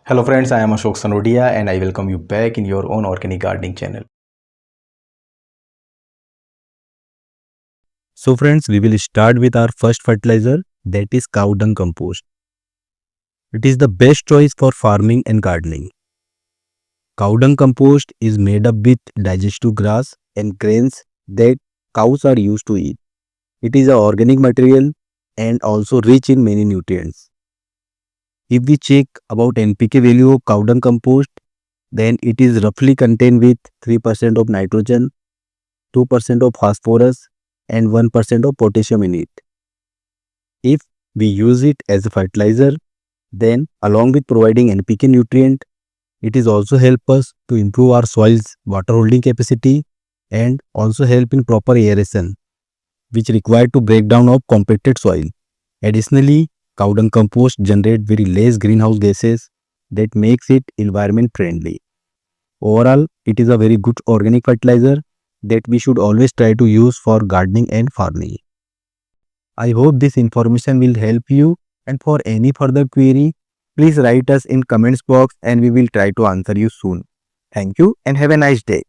Hello friends, I am Ashok Sanodia and I welcome you back in your own organic gardening channel. So friends, we will start with our first fertilizer, that is cow dung compost. It is the best choice for farming and gardening. Cow dung compost is made up with digestive grass and grains that cows are used to eat. It is an organic material and also rich in many nutrients. If we check about NPK value of cow dung compost, then it is roughly contained with 3% of nitrogen, 2% of phosphorus and 1% of potassium in it. If we use it as a fertilizer, then along with providing NPK nutrient, it is also help us to improve our soil's water holding capacity and also help in proper aeration, which required to break down of compacted soil. Additionally, cow dung compost generate very less greenhouse gases that makes it environment friendly. Overall, it is a very good organic fertilizer that we should always try to use for gardening and farming. I hope this information will help you, and for any further query, please write us in comments box and we will try to answer you soon. Thank you and have a nice day.